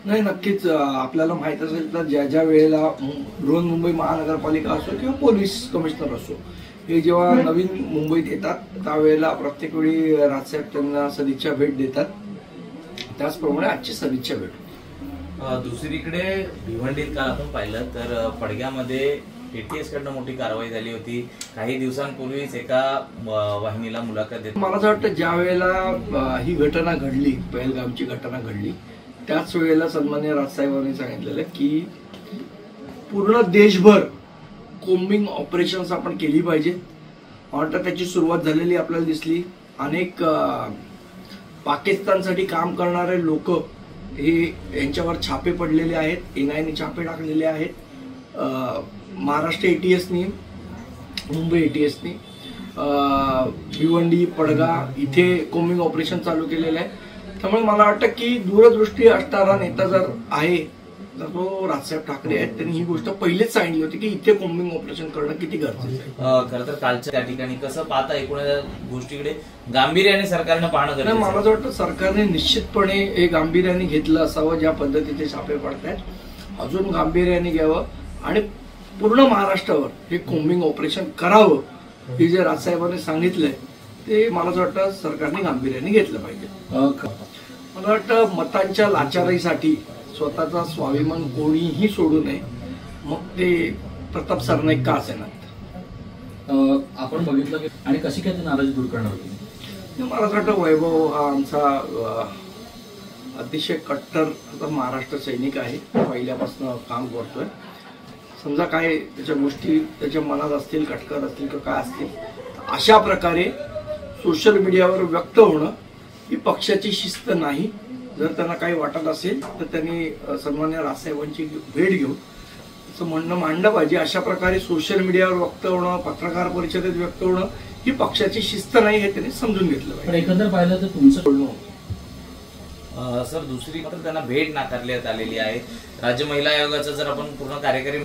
नाही, नक्कीच आपल्याला माहित असेल तर ज्या ज्या वेळेला बृहन्मुंबई महानगरपालिका असो किंवा पोलीस कमिशनर असो, हे जेव्हा नवीन मुंबईत येतात त्यावेळेला प्रत्येक वेळी राजसाहेब त्यांना सदिच्छा भेट देतात. त्याचप्रमाणे आजची सदिच्छा भेट. दुसरीकडे भिवंडीत काल आपण पाहिलं तर पडग्यामध्ये एटीएस कडनं मोठी कारवाई झाली होती. काही दिवसांपूर्वीच एका वाहिनीला मुलाखत देत मला असं वाटतं ज्या वेळेला ही घटना घडली, पहलगामची घटना घडली, त्याच वेळेला सन्माननीय राजसाहेबांनी सांगितलेलं की पूर्ण देशभर कोम्बिंग ऑपरेशन्स आपण केली पाहिजे. वाटतं त्याची सुरुवात झालेली आपल्याला दिसली. अनेक पाकिस्तानसाठी काम करणारे लोक हे यांच्यावर छापे पडलेले आहेत. एनआयने छापे टाकलेले आहेत. महाराष्ट्र एटीएसनी, मुंबई एटीएसनी भिवंडी, पडगा इथे कोम्बिंग ऑपरेशन चालू केलेलं आहे. त्यामुळे मला वाटतं की दूरदृष्टी असणारा नेता जर आहे तर तो राजसाहेब ठाकरे आहेत. त्यांनी ही गोष्ट पहिलेच सांगितली होती की इथे कोम्बिंग ऑपरेशन करणं किती गरजेचं आहे. खरं तर कालच्या त्या ठिकाणी कसं पाहता एकूण गोष्टीकडे गांभीर्याने सरकारनं पाहणं गरजेचं आहे. मला असं वाटतं सरकारने निश्चितपणे हे गांभीर्याने घेतलं असावं. ज्या पद्धतीचे छापे पडतायत अजून गांभीर्याने घ्यावं आणि पूर्ण महाराष्ट्रावर हे कोम्बिंग ऑपरेशन करावं. हे जे राजसाहेबांनी सांगितलंय ते मला असं वाटतं सरकारने गांभीर्याने घेतलं पाहिजे. मला वाटतं मतांच्या लाचारीसाठी स्वतःचा स्वाभिमान कोणीही सोडू नये. मग ते प्रताप सरनाईक का असेनात. आपण बघितलं की आणि कशी काय ती नाराजी दूर करणार होती. मला असं वाटतं वैभव हा आमचा अतिशय कट्टर महाराष्ट्र सैनिक आहे. पहिल्यापासून काम करतोय. समजा काय त्याच्या गोष्टी त्याच्या मनात असतील, कटकर असतील किंवा काय असतील, अशा प्रकारे सोशल मीडियावर व्यक्त होणं ही पक्षाची शिस्त नाही. जर त्यांना काही वाटत असेल तर त्यांनी सन्माननीय राजसाहेबांची भेट घेऊन असं म्हणणं मांडलं पाहिजे. अशा प्रकारे सोशल मीडियावर व्यक्त होणं, पत्रकार परिषदेत व्यक्त होणं ही पक्षाची शिस्त नाही हे त्यांनी समजून घेतलं पाहिजे. एकंदर पाहिलं तर तुमचं बोलणं सर दुसरी मात्र त्यांना भेट नाकारण्यात आलेली आहे. राज्य महिला आयोगाचा जर आपण पूर्ण कार्यकारी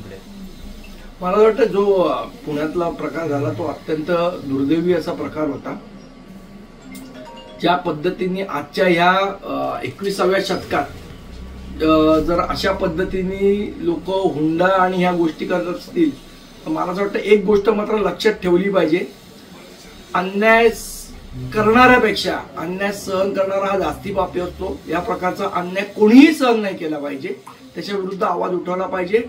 मला वाटतं जो पुण्यातला प्रकार झाला तो अत्यंत दुर्दैवी असा प्रकार होता. ज्या पद्धतीने आजच्या ह्या 21व्या शतकात जर अशा पद्धतीने लोक हुंडा आणि ह्या गोष्टी करत असतील तर मला असं वाटतं एक गोष्ट मात्र लक्षात ठेवली पाहिजे. अन्याय करणाऱ्यापेक्षा अन्याय सहन करणारा हा जास्ती पापी असतो. या प्रकारचा अन्याय कोणीही सहन नाही केला पाहिजे. त्याच्या विरुद्ध आवाज उठवला पाहिजे.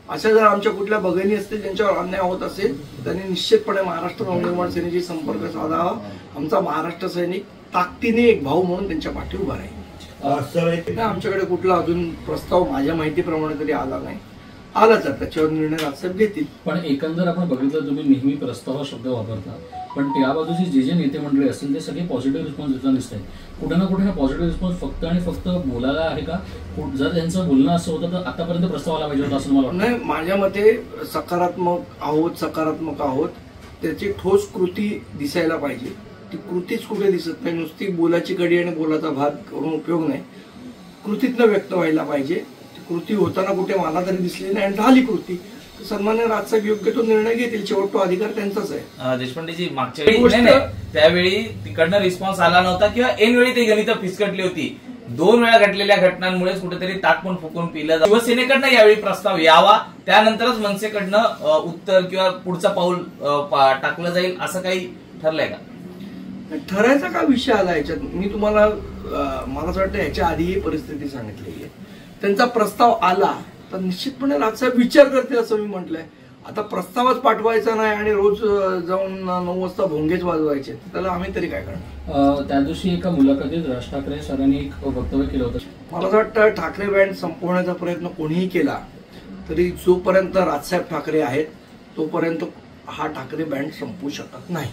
अशा जर आमच्या कुठल्या भगिनी असतील ज्यांच्यावर अन्याय होत असेल त्यांनी निश्चितपणे महाराष्ट्र नवनिर्माण सेनेशी संपर्क साधावा. आमचा महाराष्ट्र सैनिक ताकदीने एक भाऊ म्हणून त्यांच्या पाठी उभा राहील. आमच्याकडे कुठला अजून प्रस्ताव माझ्या माहितीप्रमाणे तरी आला नाही. आला तर त्याच्यावर निर्णय राजसाहेब घेतील. पण एकंदर आपण बघितलं तुम्ही नेहमी प्रस्ताव हा शब्द वापरता, पण त्या बाजूची जे नेते मंडळी असतील ते सगळे पॉझिटिव्ह रिस्पॉन्स देताना दिसत आहेत. कुठे ना कुठे हा पॉझिटिव्ह रिस्पॉन्स फक्त आणि फक्त बोलायला आहे का. जर त्यांचं बोलणं असं होतं तर आतापर्यंत प्रस्ताव आला पाहिजे होता असं मला वाटतं. नाही, माझ्या मते सकारात्मक आहोत. त्याची ठोस कृती दिसायला पाहिजे. ती कृतीच कुठे दिसत नाही. नुसती बोलाची कडी आणि बोलाचा भात करून उपयोग नाही. कृतीतनं व्यक्त व्हायला पाहिजे. कृती होताना कुठे मला तरी दिसली नाही आणि झाली कृती. सन्मान्य राजसाहेब योग्य तो निर्णय घेतील. शेवट तो अधिकार त्यांचाच आहे. देशपांडेजी मागच्या वेळी त्यावेळी तिकडनं रिस्पॉन्स आला नव्हता किंवा ऐन वेळी ते गणित फिसकटली होती. 2 वेळा घडलेल्या घटनांमुळेच कुठेतरी ताक पण फुकून पिलं. शिवसेनेकडनं यावेळी प्रस्ताव यावा, त्यानंतरच मनसेकडनं उत्तर किंवा पुढचं पाऊल टाकलं जाईल असं काही ठरलंय का. ठरायचा का विषय आला याच्यात. मी तुम्हाला मला असं वाटतं याच्या आधी ही परिस्थिती सांगितलेली आहे. त्यांचा प्रस्ताव आला तर निश्चितपणे राजसाहेब विचार करतील असं मी म्हटलंय. आता प्रस्तावच पाठवायचा नाही आणि रोज जाऊन 9 वाजता भोंगेच वाजवायचे, त्याला आम्ही तरी काय करणार. त्या दिवशी एका मुलाखतीत राज ठाकरे सरांनी एक वक्तव्य केलं होतं. मला असं वाटतं ठाकरे बँड संपवण्याचा प्रयत्न कोणीही केला तरी जोपर्यंत राजसाहेब ठाकरे आहेत तोपर्यंत हा ठाकरे बँड संपू शकत नाही.